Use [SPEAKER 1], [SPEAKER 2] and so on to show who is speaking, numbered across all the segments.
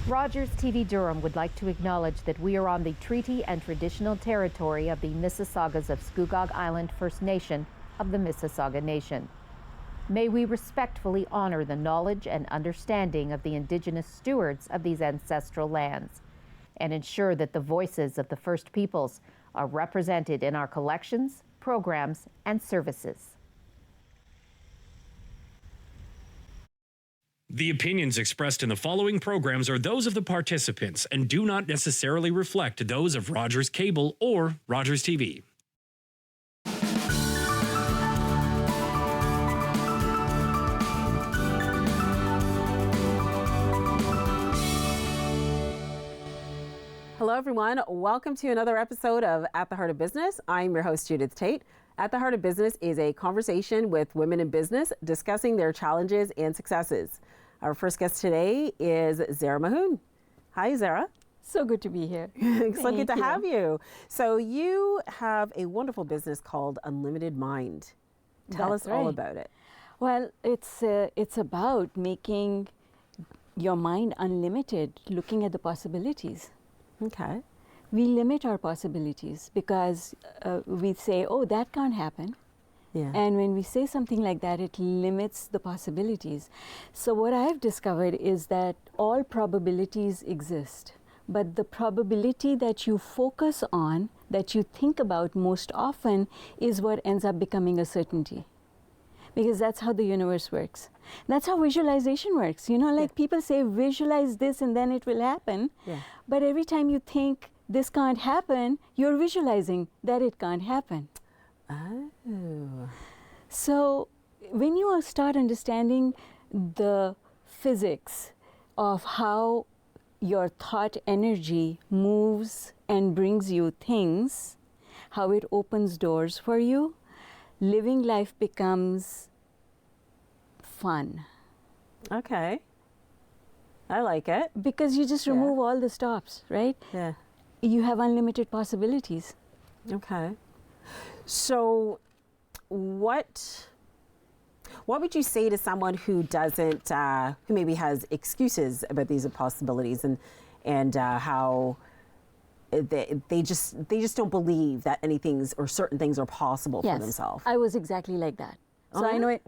[SPEAKER 1] Rogers TV Durham would like to acknowledge that we are on the treaty and traditional territory of the Mississaugas of Scugog Island First Nation of the Mississauga Nation. May we respectfully honor the knowledge and understanding of the Indigenous stewards of these ancestral lands and ensure that the voices of the First Peoples are represented in our collections, programs, and services.
[SPEAKER 2] The opinions expressed in the following programs are those of the participants and do not necessarily reflect those of Rogers Cable or Rogers TV.
[SPEAKER 3] Hello, everyone. Welcome to another episode of At the Heart of Business. I'm your host, Judith Tate. At the Heart of Business is a conversation with women in business discussing their challenges and successes. Our first guest today is Zehra Mahoon. Hi, Zehra.
[SPEAKER 4] So good to be here.
[SPEAKER 3] So good to have you. So you have a wonderful business called Unlimited Mind. Tell us all about it.
[SPEAKER 4] Well, it's about making your mind unlimited, looking at the possibilities.
[SPEAKER 3] Okay.
[SPEAKER 4] We limit our possibilities because we say, oh, that can't happen.
[SPEAKER 3] Yeah.
[SPEAKER 4] And when we say something like that, it limits the possibilities. So what I've discovered is that all probabilities exist, but the probability that you focus on, that you think about most often, is what ends up becoming a certainty. Because that's how the universe works. That's how visualization works. You know, like people say, visualize this and then it will happen.
[SPEAKER 3] Yeah.
[SPEAKER 4] But every time you think this can't happen, you're visualizing that it can't happen.
[SPEAKER 3] Oh.
[SPEAKER 4] So when you start understanding the physics of how your thought energy moves and brings you things, how it opens doors for you, living life becomes fun.
[SPEAKER 3] Okay. I like it.
[SPEAKER 4] Because you just remove all the stops, right?
[SPEAKER 3] Yeah.
[SPEAKER 4] You have unlimited possibilities.
[SPEAKER 3] Okay. So what would you say to someone who doesn't, who maybe has excuses about these possibilities and how they just don't believe that anything or certain things are possible for themselves?
[SPEAKER 4] I was exactly like that. So I know it.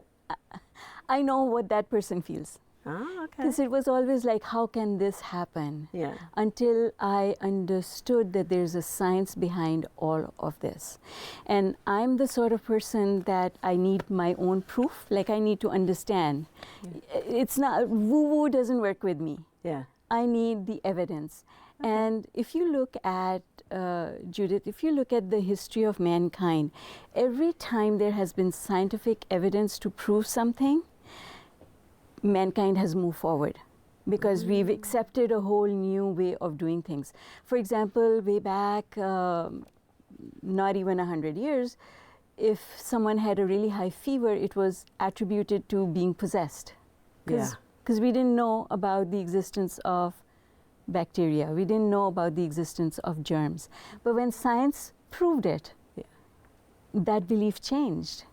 [SPEAKER 4] I know what that person feels.
[SPEAKER 3] Ah, okay.
[SPEAKER 4] Because it was always like, how can this happen?
[SPEAKER 3] Yeah.
[SPEAKER 4] Until I understood that there's a science behind all of this. And I'm the sort of person that I need my own proof, like I need to understand. Yeah. It's not, woo-woo doesn't work with me.
[SPEAKER 3] Yeah.
[SPEAKER 4] I need the evidence. Okay. And if you look at, Judith, if you look at the history of mankind, every time there has been scientific evidence to prove something, mankind has moved forward because we've accepted a whole new way of doing things. For example, way back, not even 100 years, if someone had a really high fever, it was attributed to being possessed. Because we didn't know about the existence of bacteria. We didn't know about the existence of germs. But when science proved it, that belief changed.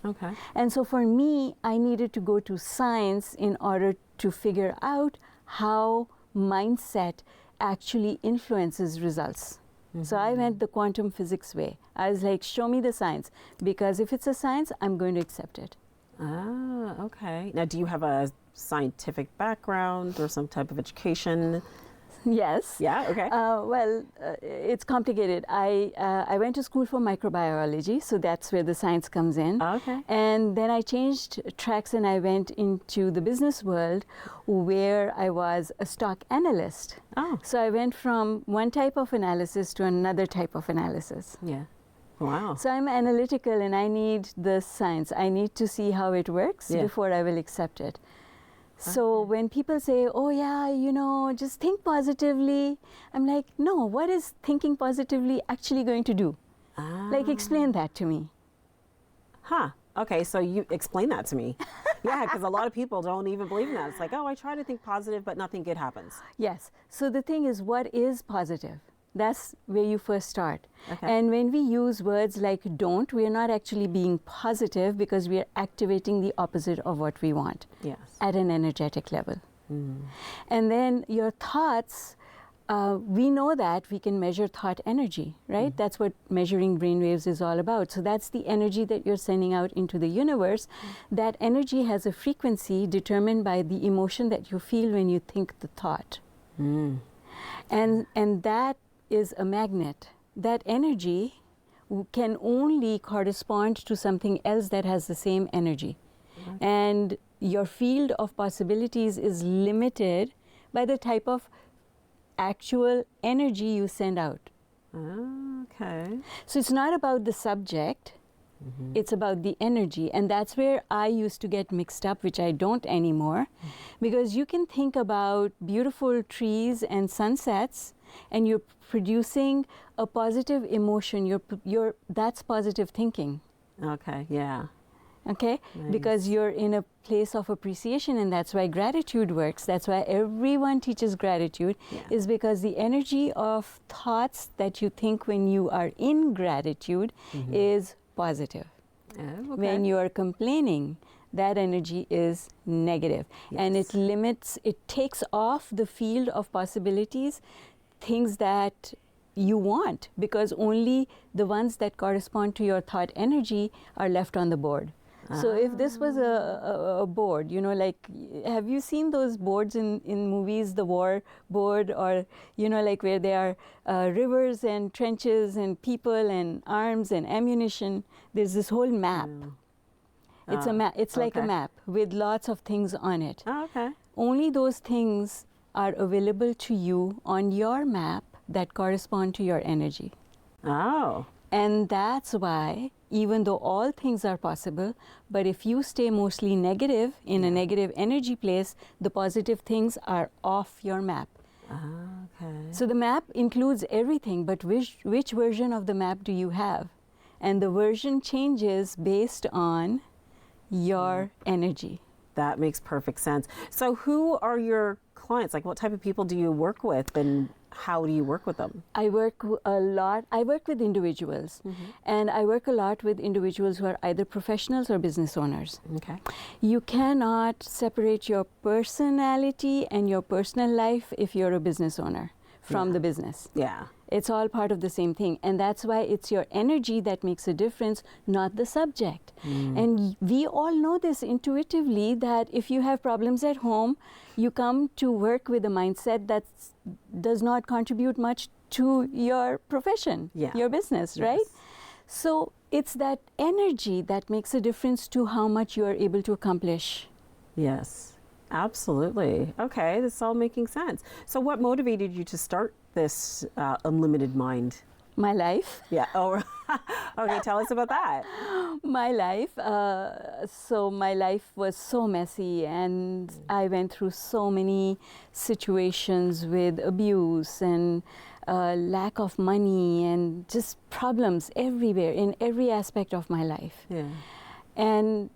[SPEAKER 3] Okay.
[SPEAKER 4] And so for me, I needed to go to science in order to figure out how mindset actually influences results. Mm-hmm. So I went the quantum physics way. I was like, show me the science, because if it's a science, I'm going to accept it.
[SPEAKER 3] Ah, okay. Now, do you have a scientific background or some type of education?
[SPEAKER 4] Yes.
[SPEAKER 3] Yeah, okay.
[SPEAKER 4] Well, it's complicated. I went to school for microbiology, so that's where the science comes in.
[SPEAKER 3] Okay.
[SPEAKER 4] And then I changed tracks and I went into the business world where I was a stock analyst.
[SPEAKER 3] Oh.
[SPEAKER 4] So I went from one type of analysis to another type of analysis.
[SPEAKER 3] Yeah. Wow.
[SPEAKER 4] So I'm analytical and I need the science. I need to see how it works before I will accept it. So when people say, oh yeah, you know, just think positively, I'm like, no, what is thinking positively actually going to do? Like, explain that to me.
[SPEAKER 3] Huh. Okay, so you explain that to me. Yeah, because a lot of people don't even believe in that. It's like, oh, I try to think positive, but nothing good happens.
[SPEAKER 4] Yes. So the thing is, what is positive? That's where you first start.
[SPEAKER 3] Okay.
[SPEAKER 4] And when we use words like don't, we are not actually being positive because we are activating the opposite of what we want.
[SPEAKER 3] Yes.
[SPEAKER 4] At an energetic level. And then your thoughts, we know that we can measure thought energy, right? That's what measuring brainwaves is all about. So that's the energy that you're sending out into the universe. That energy has a frequency determined by the emotion that you feel when you think the thought. And that is a magnet. That energy can only correspond to something else that has the same energy. And your field of possibilities is limited by the type of actual energy you send out.
[SPEAKER 3] Okay.
[SPEAKER 4] So it's not about the subject, it's about the energy. And that's where I used to get mixed up, which I don't anymore. Because you can think about beautiful trees and sunsets, and you're producing a positive emotion. That's positive thinking.
[SPEAKER 3] Okay, yeah.
[SPEAKER 4] Okay?
[SPEAKER 3] Nice.
[SPEAKER 4] Because you're in a place of appreciation, and that's why gratitude works. That's why everyone teaches gratitude, is because the energy of thoughts that you think when you are in gratitude is positive.
[SPEAKER 3] Oh, okay.
[SPEAKER 4] When you are complaining, that energy is negative. And it limits, it takes off the field of possibilities, things that you want, because only the ones that correspond to your thought energy are left on the board. So if this was a board, you know, like, have you seen those boards in movies, the war board, or, you know, like where there are rivers and trenches and people and arms and ammunition? There's this whole map. It's a map. It's like a map with lots of things on it.
[SPEAKER 3] Oh, okay.
[SPEAKER 4] Only those things are available to you on your map that correspond to your energy.
[SPEAKER 3] Oh.
[SPEAKER 4] And that's why, even though all things are possible, but if you stay mostly negative, in a negative energy place, the positive things are off your map.
[SPEAKER 3] Okay.
[SPEAKER 4] So the map includes everything, but which version of the map do you have? And the version changes based on your energy.
[SPEAKER 3] That makes perfect sense. So who are your clients? Like, what type of people do you work with, and how do you work with them?
[SPEAKER 4] I work a lot. I work with individuals, and I work a lot with individuals who are either professionals or business owners.
[SPEAKER 3] Okay.
[SPEAKER 4] You cannot separate your personality and your personal life if you're a business owner from the business.
[SPEAKER 3] Yeah.
[SPEAKER 4] It's all part of the same thing. And that's why it's your energy that makes a difference, not the subject. And we all know this intuitively, that if you have problems at home, you come to work with a mindset that does not contribute much to your profession, your business, right? So it's that energy that makes a difference to how much you are able to accomplish.
[SPEAKER 3] Yes. Absolutely. Okay, this is all making sense. So what motivated you to start this Unlimited Mind?
[SPEAKER 4] My life.
[SPEAKER 3] Yeah. Oh, okay. Tell us about that.
[SPEAKER 4] My life. So my life was so messy, and I went through so many situations with abuse and lack of money and just problems everywhere in every aspect of my life.
[SPEAKER 3] Yeah.
[SPEAKER 4] And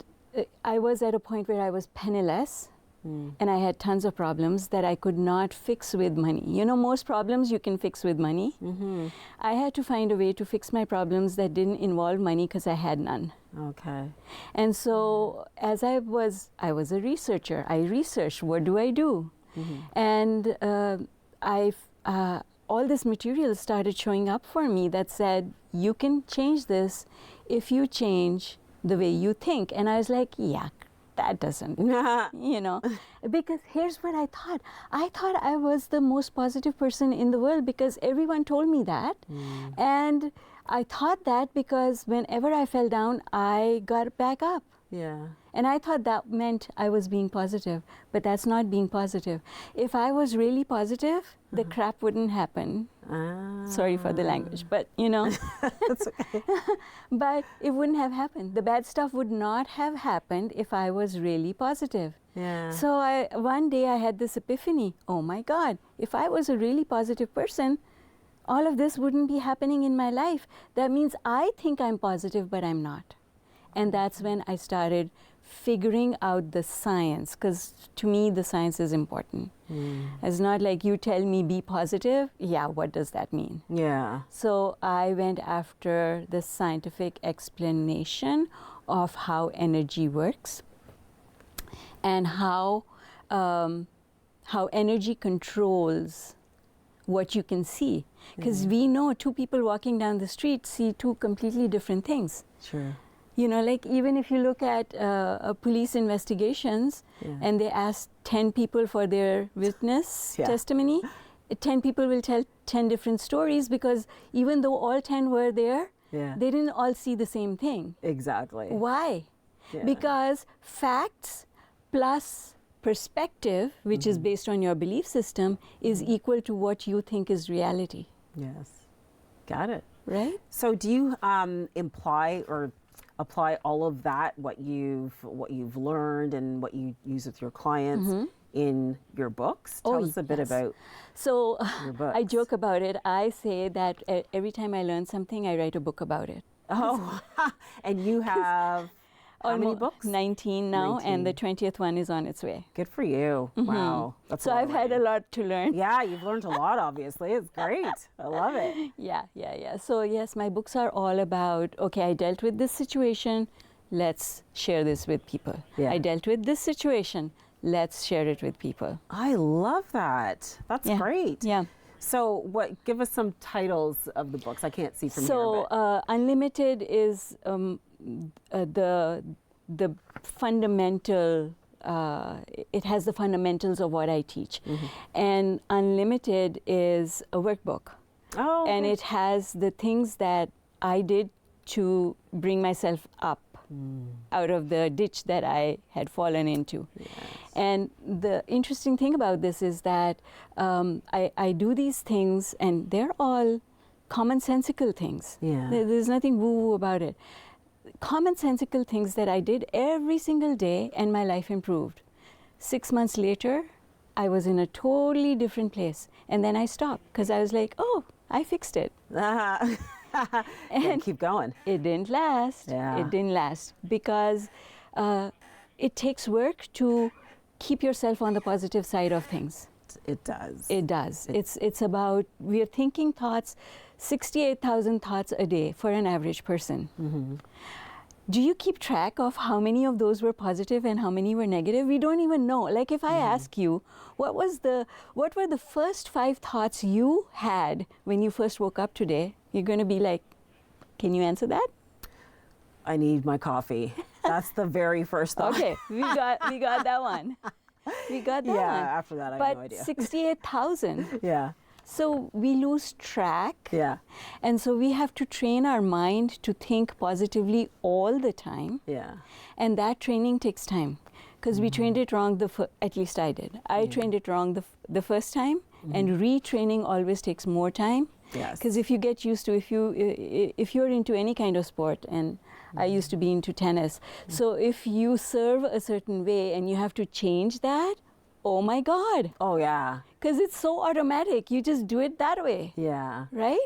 [SPEAKER 4] I was at a point where I was penniless. And I had tons of problems that I could not fix with money. You know, most problems you can fix with money. I had to find a way to fix my problems that didn't involve money, because I had none.
[SPEAKER 3] Okay.
[SPEAKER 4] And so as I was a researcher. I researched, what do I do? And all this material started showing up for me that said, you can change this if you change the way you think. And I was like, yeah, that doesn't, you know, because here's what I thought. I thought I was the most positive person in the world because everyone told me that. And I thought that because whenever I fell down, I got back up.
[SPEAKER 3] Yeah.
[SPEAKER 4] And I thought that meant I was being positive, but that's not being positive. If I was really positive, the crap wouldn't happen. Sorry for the language, but you know.
[SPEAKER 3] That's okay.
[SPEAKER 4] But it wouldn't have happened. The bad stuff would not have happened if I was really positive.
[SPEAKER 3] Yeah.
[SPEAKER 4] So one day I had this epiphany. Oh my God, if I was a really positive person, all of this wouldn't be happening in my life. That means I think I'm positive, but I'm not. And that's when I started figuring out the science, because to me the science is important. It's not like you tell me be positive. Yeah, what does that mean?
[SPEAKER 3] Yeah.
[SPEAKER 4] So I went after the scientific explanation of how energy works and how how energy controls what you can see. Because we know two people walking down the street see two completely different things.
[SPEAKER 3] Sure.
[SPEAKER 4] You know, like even if you look at police investigations and they ask 10 people for their witness testimony, 10 people will tell 10 different stories because even though all 10 were there, they didn't all see the same thing.
[SPEAKER 3] Exactly.
[SPEAKER 4] Why?
[SPEAKER 3] Yeah.
[SPEAKER 4] Because facts plus perspective, which is based on your belief system, is equal to what you think is reality.
[SPEAKER 3] Yes. Got it.
[SPEAKER 4] Right?
[SPEAKER 3] So do you imply or apply all of that, what you've learned and what you use with your clients in your books? Tell us a bit about your books.
[SPEAKER 4] I joke about it. I say that every time I learn something, I write a book about it.
[SPEAKER 3] Oh, and you have how many books?
[SPEAKER 4] 19 now, 19. And the 20th one is on its way.
[SPEAKER 3] Good for you. Wow. That's
[SPEAKER 4] so I've had a lot to learn.
[SPEAKER 3] Yeah, you've learned a lot, obviously. It's great. I love it.
[SPEAKER 4] Yeah. So yes, my books are all about, okay, I dealt with this situation, let's share this with people.
[SPEAKER 3] Yeah.
[SPEAKER 4] I dealt with this situation, let's share it with people.
[SPEAKER 3] I love that. That's great.
[SPEAKER 4] Yeah.
[SPEAKER 3] So give us some titles of the books. I can't see from here.
[SPEAKER 4] So Unlimited is the fundamental, it has the fundamentals of what I teach. And Unlimited is a workbook.
[SPEAKER 3] Oh.
[SPEAKER 4] And it has the things that I did to bring myself up out of the ditch that I had fallen into. Yes. And the interesting thing about this is that I do these things and they're all commonsensical things.
[SPEAKER 3] Yeah.
[SPEAKER 4] There's nothing woo-woo about it. Commonsensical things that I did every single day and my life improved. 6 months later, I was in a totally different place. And then I stopped because I was like, oh, I fixed it.
[SPEAKER 3] And keep going.
[SPEAKER 4] It didn't last.
[SPEAKER 3] Yeah.
[SPEAKER 4] It didn't last because it takes work to keep yourself on the positive side of things.
[SPEAKER 3] It does.
[SPEAKER 4] It does. It's about, we are thinking thoughts, 68,000 thoughts a day for an average person. Do you keep track of how many of those were positive and how many were negative? We don't even know. Like if I ask you, what were the first 5 thoughts you had when you first woke up today? You're going to be like, can you answer that?
[SPEAKER 3] I need my coffee. That's the very first thought.
[SPEAKER 4] Okay, we got that one. We got that one.
[SPEAKER 3] Yeah, after that I have no idea.
[SPEAKER 4] But 68,000.
[SPEAKER 3] Yeah.
[SPEAKER 4] So we lose track.
[SPEAKER 3] Yeah.
[SPEAKER 4] And so we have to train our mind to think positively all the time.
[SPEAKER 3] Yeah.
[SPEAKER 4] And that training takes time because we trained it wrong, at least I did. I trained it wrong the first time, and retraining always takes more time.
[SPEAKER 3] Yes.
[SPEAKER 4] Because if you get used to, if you're into any kind of sport, and I used to be into tennis, so if you serve a certain way and you have to change that, oh my God.
[SPEAKER 3] Oh yeah.
[SPEAKER 4] Because it's so automatic. You just do it that way.
[SPEAKER 3] Yeah.
[SPEAKER 4] Right?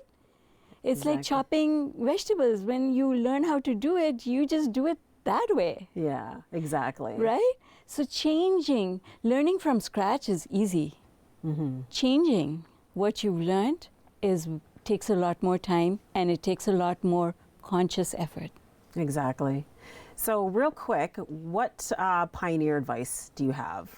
[SPEAKER 4] It's like chopping vegetables. When you learn how to do it, you just do it that way.
[SPEAKER 3] Yeah, exactly.
[SPEAKER 4] Right? So learning from scratch is easy. Changing what you've learned takes a lot more time, and it takes a lot more conscious effort.
[SPEAKER 3] Exactly. So real quick, what pioneer advice do you have?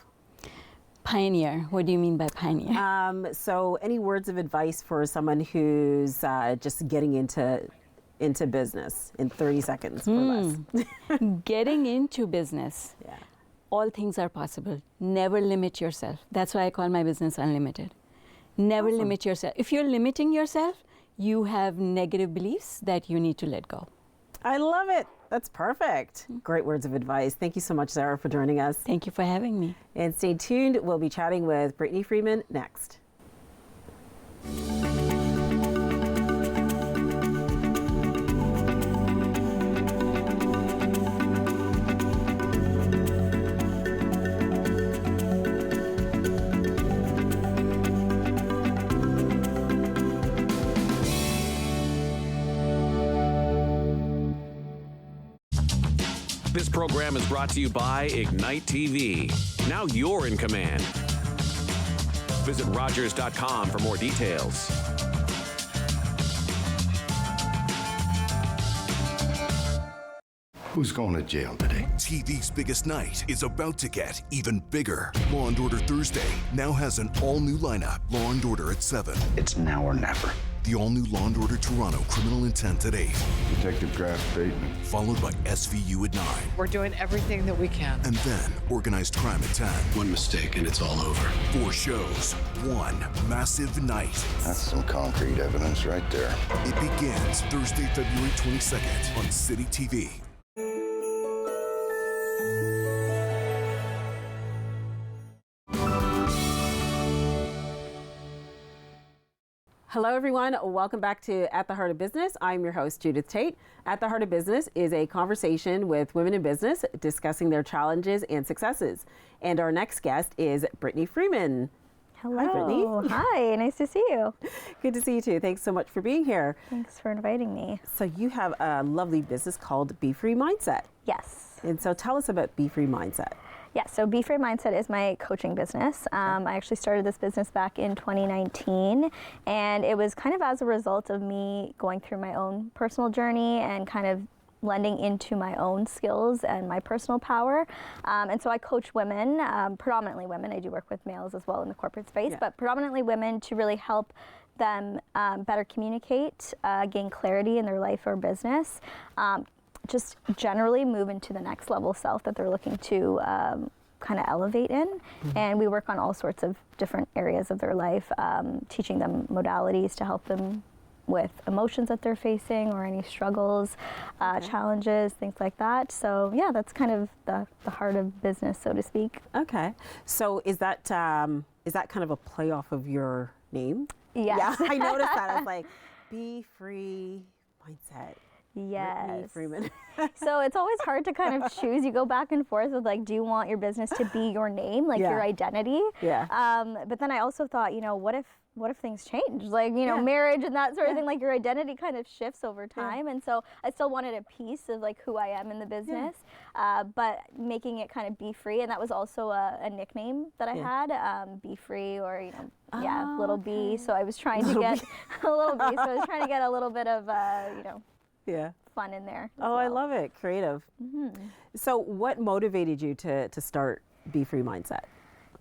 [SPEAKER 4] Pioneer, what do you mean by pioneer?
[SPEAKER 3] So any words of advice for someone who's just getting into business in 30 seconds or less?
[SPEAKER 4] Getting into business.
[SPEAKER 3] Yeah.
[SPEAKER 4] All things are possible. Never limit yourself. That's why I call my business Unlimited. Never limit yourself. If you're limiting yourself, you have negative beliefs that you need to let go.
[SPEAKER 3] I love it. That's perfect. Great words of advice. Thank you so much, Zehra, for joining us.
[SPEAKER 4] Thank you for having me.
[SPEAKER 3] And stay tuned. We'll be chatting with Brittany Freeman next.
[SPEAKER 5] This program is brought to you by Ignite TV. Now you're in command. Visit Rogers.com for more details.
[SPEAKER 6] Who's going to jail today?
[SPEAKER 7] TV's biggest night is about to get even bigger. Law & Order Thursday now has an all-new lineup. Law & Order at 7.
[SPEAKER 6] It's now or never.
[SPEAKER 7] The all-new Law & Order Toronto Criminal Intent at 8.
[SPEAKER 6] Detective Graf Bateman.
[SPEAKER 7] Followed by SVU at 9.
[SPEAKER 8] We're doing everything that we can.
[SPEAKER 7] And then Organized Crime at 10.
[SPEAKER 6] One mistake and it's all over.
[SPEAKER 7] 4 shows, one massive night.
[SPEAKER 6] That's some concrete evidence right there.
[SPEAKER 7] It begins Thursday, February 22nd on City TV.
[SPEAKER 3] Hello, everyone. Welcome back to At the Heart of Business. I'm your host, Judith Tate. At the Heart of Business is a conversation with women in business discussing their challenges and successes. And our next guest is Brittany Freeman.
[SPEAKER 9] Hello.
[SPEAKER 3] Hi, Brittany.
[SPEAKER 9] Hi, nice to see you.
[SPEAKER 3] Good to see you too. Thanks so much for being here.
[SPEAKER 9] Thanks for inviting me.
[SPEAKER 3] So you have a lovely business called Be Free Mindset.
[SPEAKER 9] Yes.
[SPEAKER 3] And so tell us about Be Free Mindset.
[SPEAKER 9] Yeah, so Be Free Mindset is my coaching business. I actually started this business back in 2019, and it was kind of as a result of me going through my own personal journey and kind of lending into my own skills and my personal power. And so I coach women, predominantly women. I do work with males as well in the corporate space, but predominantly women to really help them better communicate, gain clarity in their life or business, just generally move into the next level self that they're looking to kind of elevate in. And we work on all sorts of different areas of their life, teaching them modalities to help them with emotions that they're facing or any struggles, challenges, things like that. So yeah, that's kind of the heart of business, so to speak.
[SPEAKER 3] Okay. So is that kind of a play off of your name?
[SPEAKER 9] Yes.
[SPEAKER 3] Yeah, I noticed that. I was like, Be Free Mindset.
[SPEAKER 9] Yes.
[SPEAKER 3] Brittany Freeman.
[SPEAKER 9] So it's always hard to kind of choose. You go back and forth with like, do you want your business to be your name, like your identity?
[SPEAKER 3] Yeah.
[SPEAKER 9] But then I also thought, what if things change? Like, marriage and that sort of thing, like your identity kind of shifts over time. And so I still wanted a piece of like who I am in the business, but making it kind of be free. And that was also a nickname that I had, Be Free, or, little B. So I was trying to get a little B. So I was trying to get a little bit of, fun in there.
[SPEAKER 3] Oh, well. I love it. Creative. So what motivated you to start Be Free Mindset?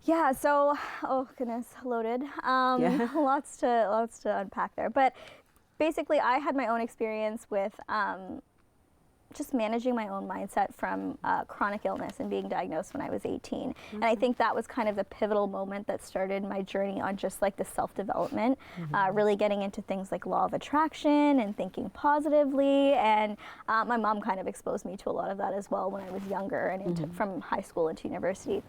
[SPEAKER 9] Yeah, so, oh goodness, loaded. Lots to unpack there. But basically, I had my own experience with just managing my own mindset from chronic illness and being diagnosed when I was 18. And I think that was kind of the pivotal moment that started my journey on just like the self-development, really getting into things like law of attraction and thinking positively. And my mom kind of exposed me to a lot of that as well when I was younger and from high school into university.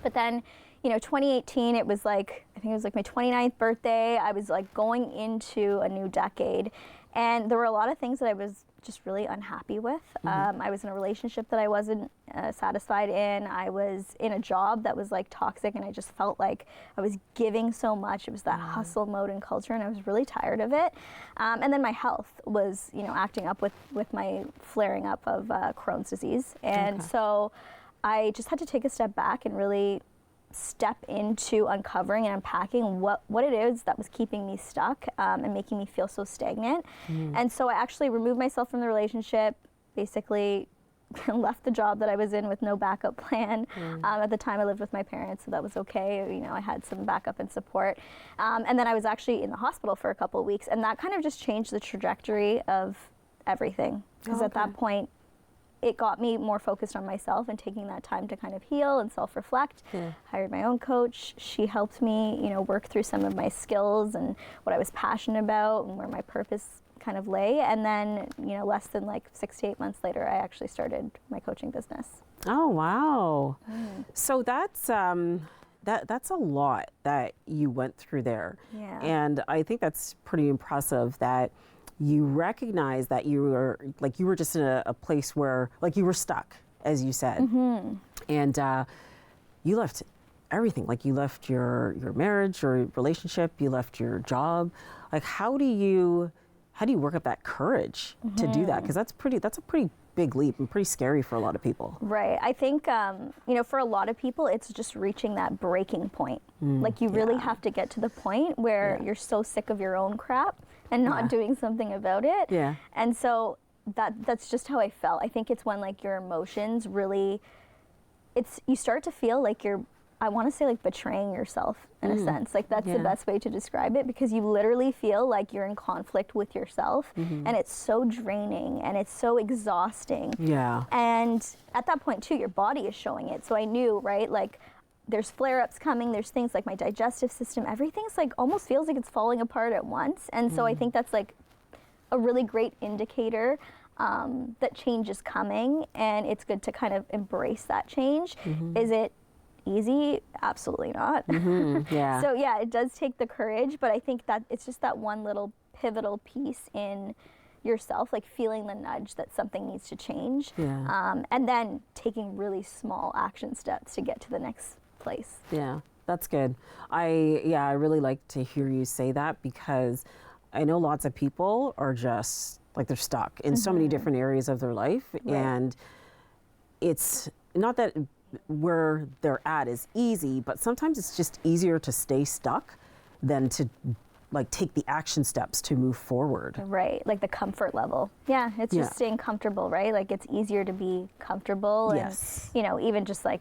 [SPEAKER 9] But then, 2018, it was like, I think it was like my 29th birthday. I was like going into a new decade. And there were a lot of things that I was just really unhappy with. I was in a relationship that I wasn't satisfied in. I was in a job that was like toxic, and I just felt like I was giving so much. It was that hustle mode and culture, and I was really tired of it. And then my health was, acting up with my flaring up of Crohn's disease. And so I just had to take a step back and really step into uncovering and unpacking what it is that was keeping me stuck and making me feel so stagnant. And so I actually removed myself from the relationship, basically left the job that I was in with no backup plan. At the time I lived with my parents, so that was okay. I had some backup and support. And then I was actually in the hospital for a couple of weeks, and that kind of just changed the trajectory of everything. Because at that point, it got me more focused on myself and taking that time to kind of heal and self-reflect. Hired my own coach. She helped me, work through some of my skills and what I was passionate about and where my purpose kind of lay. And then, less than like 6 to 8 months later, I actually started my coaching business.
[SPEAKER 3] Oh, wow. So that's a lot that you went through there.
[SPEAKER 9] Yeah.
[SPEAKER 3] And I think that's pretty impressive that you recognize that you were just in a place where like you were stuck, as you said, and you left everything. Like you left your marriage or relationship, you left your job. Like how do you work up that courage to do that? Because that's a pretty big leap and pretty scary for a lot of people.
[SPEAKER 9] Right. I think, for a lot of people, it's just reaching that breaking point. Like you really have to get to the point where you're so sick of your own crap and not doing something about it.
[SPEAKER 3] Yeah.
[SPEAKER 9] And so that's just how I felt. I think it's when like your emotions really, you start to feel like I want to say like betraying yourself in a sense. Like that's the best way to describe it, because you literally feel like you're in conflict with yourself, and it's so draining and it's so exhausting.
[SPEAKER 3] Yeah.
[SPEAKER 9] And at that point too, your body is showing it. So I knew, right, like there's flare-ups coming, there's things like my digestive system, everything's like almost feels like it's falling apart at once. And so I think that's like a really great indicator that change is coming, and it's good to kind of embrace that change. Is it easy? Absolutely not.
[SPEAKER 3] Yeah.
[SPEAKER 9] So yeah, it does take the courage, but I think that it's just that one little pivotal piece in yourself, like feeling the nudge that something needs to change, and then taking really small action steps to get to the next place.
[SPEAKER 3] Yeah, that's good. I really like to hear you say that, because I know lots of people are just like they're stuck in so many different areas of their life, and it's not that where they're at is easy, but sometimes it's just easier to stay stuck than to like take the action steps to move forward.
[SPEAKER 9] Right, like the comfort level. Yeah, it's just staying comfortable, right? Like it's easier to be comfortable, and you know, even just like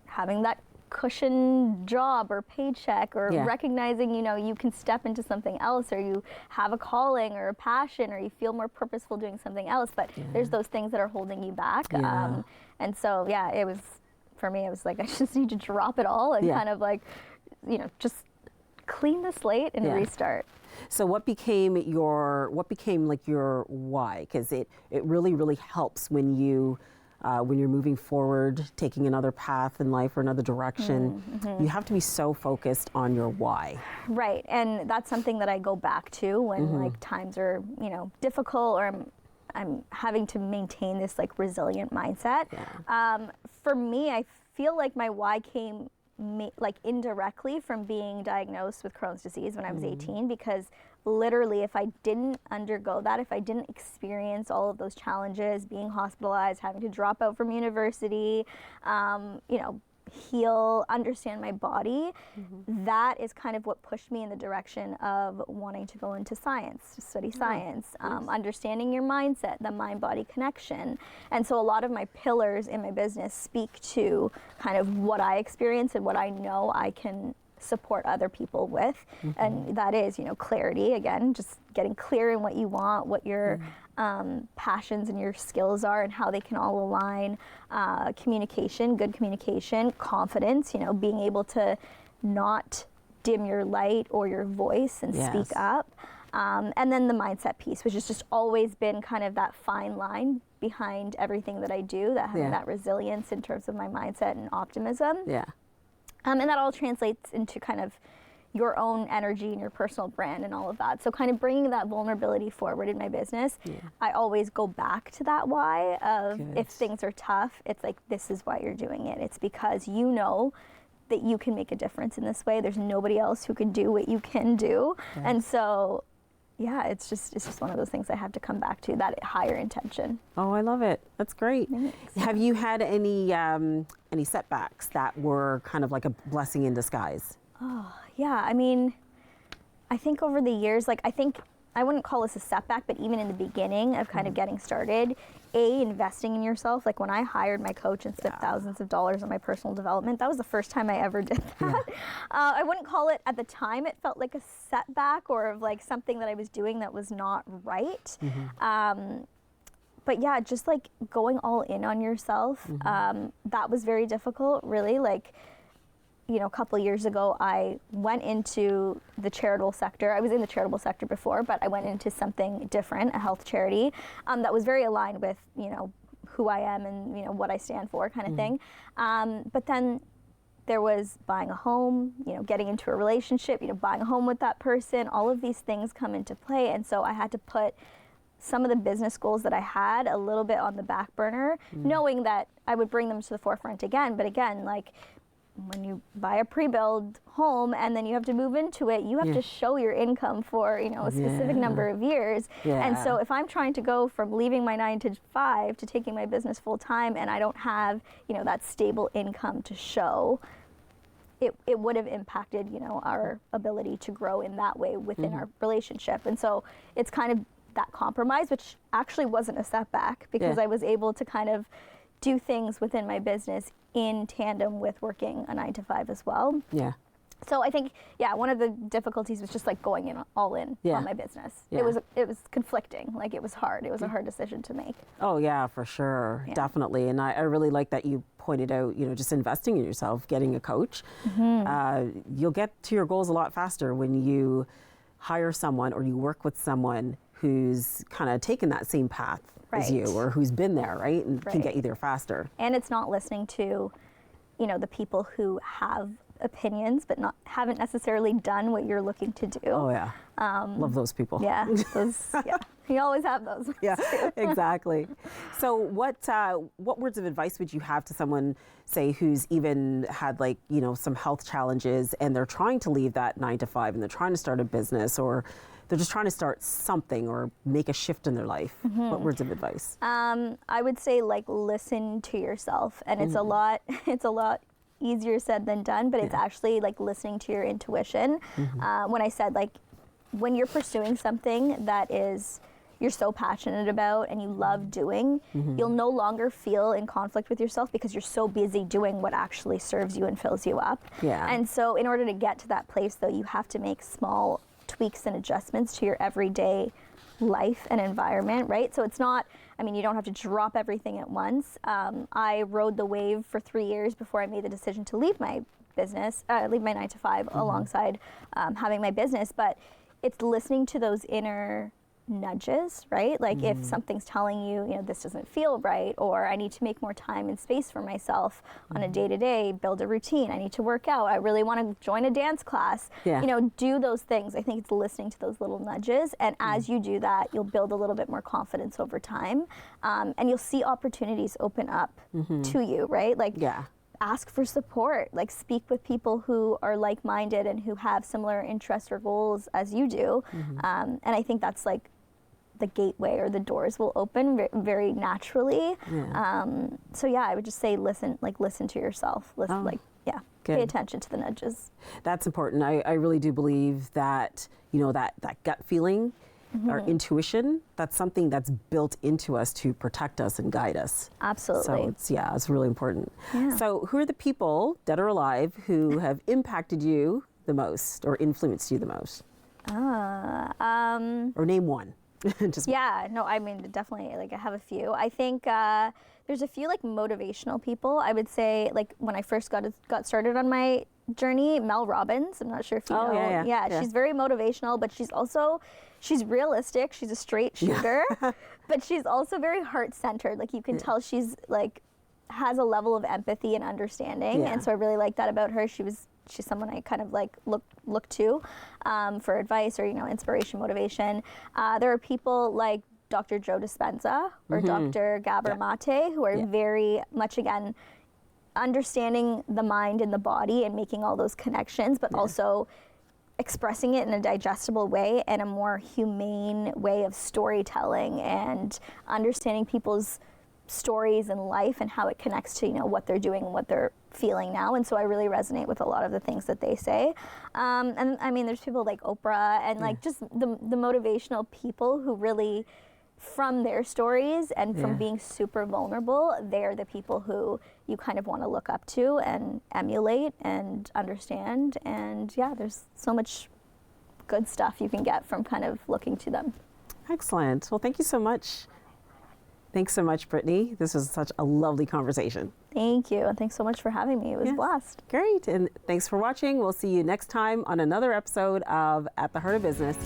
[SPEAKER 9] having that cushion job or paycheck, or recognizing, you know, you can step into something else, or you have a calling or a passion, or you feel more purposeful doing something else, but there's those things that are holding you back. And so yeah, it was, for me, it was like I just need to drop it all and kind of like, you know, just clean the slate and restart.
[SPEAKER 3] So what became like your why? Because it really helps when you're moving forward, taking another path in life or another direction. You have to be so focused on your why.
[SPEAKER 9] Right, and that's something that I go back to when like times are, you know, difficult, or I'm having to maintain this like resilient mindset. For me, I feel like my why came like indirectly from being diagnosed with Crohn's disease when I was 18, because literally if I didn't undergo that, if I didn't experience all of those challenges, being hospitalized, having to drop out from university, you know, heal, understand my body, that is kind of what pushed me in the direction of wanting to go into science, to study science, understanding your mindset, the mind-body connection. And so a lot of my pillars in my business speak to kind of what I experience and what I know I can support other people with. And that is, you know, clarity, again, just getting clear in what you want, what your passions and your skills are, and how they can all align. Communication, good communication, confidence, you know, being able to not dim your light or your voice and speak up. And then the mindset piece, which has just always been kind of that fine line behind everything that I do, that having that resilience in terms of my mindset and optimism. And that all translates into kind of your own energy and your personal brand and all of that. So kind of bringing that vulnerability forward in my business, I always go back to that why of if things are tough, it's like, this is why you're doing it. It's because you know that you can make a difference in this way. There's nobody else who can do what you can do. And so, yeah, it's just one of those things I have to come back to, that higher intention.
[SPEAKER 3] Oh, I love it. That's great.
[SPEAKER 9] Thanks.
[SPEAKER 3] Have you had any setbacks that were kind of like a blessing in disguise?
[SPEAKER 9] Oh, yeah. I mean, I think over the years, like, I wouldn't call this a setback, but even in the beginning of kind of getting started, investing in yourself. Like when I hired my coach and spent thousands of dollars on my personal development, that was the first time I ever did that. I wouldn't call it, at the time, it felt like a setback or of like something that I was doing that was not right. But yeah, just like going all in on yourself, that was very difficult, really. Like, you know, a couple of years ago, I went into the charitable sector. I was in the charitable sector before, but I went into something different, a health charity, that was very aligned with, you know, who I am and, you know, what I stand for, kind of thing. But then there was buying a home, you know, getting into a relationship, you know, buying a home with that person. All of these things come into play, and so I had to put some of the business goals that I had a little bit on the back burner, knowing that I would bring them to the forefront again. But again, like, when you buy a pre-built home and then you have to move into it, you have to show your income for, you know, a specific number of years. And so if I'm trying to go from leaving my 9 to 5 to taking my business full time, and I don't have, you know, that stable income to show, it would have impacted, you know, our ability to grow in that way within our relationship. And so it's kind of that compromise, which actually wasn't a setback because I was able to kind of do things within my business in tandem with working a 9-to-5 as well.
[SPEAKER 3] Yeah.
[SPEAKER 9] So I think, one of the difficulties was just like going in all in on my business.
[SPEAKER 3] Yeah.
[SPEAKER 9] It was conflicting. Like it was hard. It was a hard decision to make.
[SPEAKER 3] Oh yeah, for sure, definitely. And I really like that you pointed out, just investing in yourself, getting a coach. You'll get to your goals a lot faster when you hire someone or you work with someone who's kind of taken that same path as you, or who's been there, right? And can get you there faster.
[SPEAKER 9] And it's not listening to, the people who have opinions but haven't necessarily done what you're looking to do.
[SPEAKER 3] Oh yeah. Love those people.
[SPEAKER 9] Yeah. You always have those.
[SPEAKER 3] Yeah, exactly. So what words of advice would you have to someone, say, who's even had some health challenges and they're trying to leave that 9-to-5 and they're trying to start a business, or they're just trying to start something or make a shift in their life? What words of advice?
[SPEAKER 9] I would say listen to yourself, and it's a lot easier said than done, but it's actually listening to your intuition. When I said when you're pursuing something that you're so passionate about and you love doing, you'll no longer feel in conflict with yourself because you're so busy doing what actually serves you and fills you up. And so in order to get to that place, though, you have to make small tweaks and adjustments to your everyday life and environment, right? So it's not, you don't have to drop everything at once. I rode the wave for 3 years before I made the decision to leave my business, leave my 9-to-5 alongside having my business. But it's listening to those inner nudges, right? If something's telling you, this doesn't feel right, or I need to make more time and space for myself on a day-to-day, build a routine, I need to work out, I really want to join a dance class, do those things. I think it's listening to those little nudges, and as you do that, you'll build a little bit more confidence over time, and you'll see opportunities open up to you, right? Ask for support, speak with people who are like-minded and who have similar interests or goals as you do, and I think that's the gateway, or the doors will open very naturally. So I would just say listen to yourself. Pay attention to the nudges.
[SPEAKER 3] That's important. I really do believe that that gut feeling, our intuition, that's something that's built into us to protect us and guide us.
[SPEAKER 9] Absolutely.
[SPEAKER 3] So it's really important. So who are the people, dead or alive, who have impacted you the most or influenced you the most? Or name one.
[SPEAKER 9] Definitely, I have a few. I think there's a few
[SPEAKER 3] motivational
[SPEAKER 9] people. I would say when I first got started on my journey, Mel Robbins. I'm not sure if you know. Yeah, she's very motivational, but she's realistic. She's a straight shooter, but she's also very heart-centered. You can tell she's has a level of empathy and understanding, and so I really like that about her. She's someone I kind of look to for advice or inspiration, motivation. There are people like Dr. Joe Dispenza or Dr. Gabor Mate, who are very much, again, understanding the mind and the body and making all those connections, but also expressing it in a digestible way and a more humane way of storytelling and understanding people's stories in life and how it connects to what they're doing and what they're feeling now. And so I really resonate with a lot of the things that they say. And there's people like Oprah and just the motivational people who really, from their stories and from being super vulnerable, they're the people who you kind of want to look up to and emulate and understand. And there's so much good stuff you can get from kind of looking to them.
[SPEAKER 3] Excellent. Well, thank you so much. Thanks so much, Brittany. This was such a lovely conversation.
[SPEAKER 9] Thank you, and thanks so much for having me. It was a blast.
[SPEAKER 3] Great, and thanks for watching. We'll see you next time on another episode of At the Heart of Business.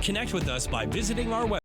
[SPEAKER 2] Connect with us by visiting our website.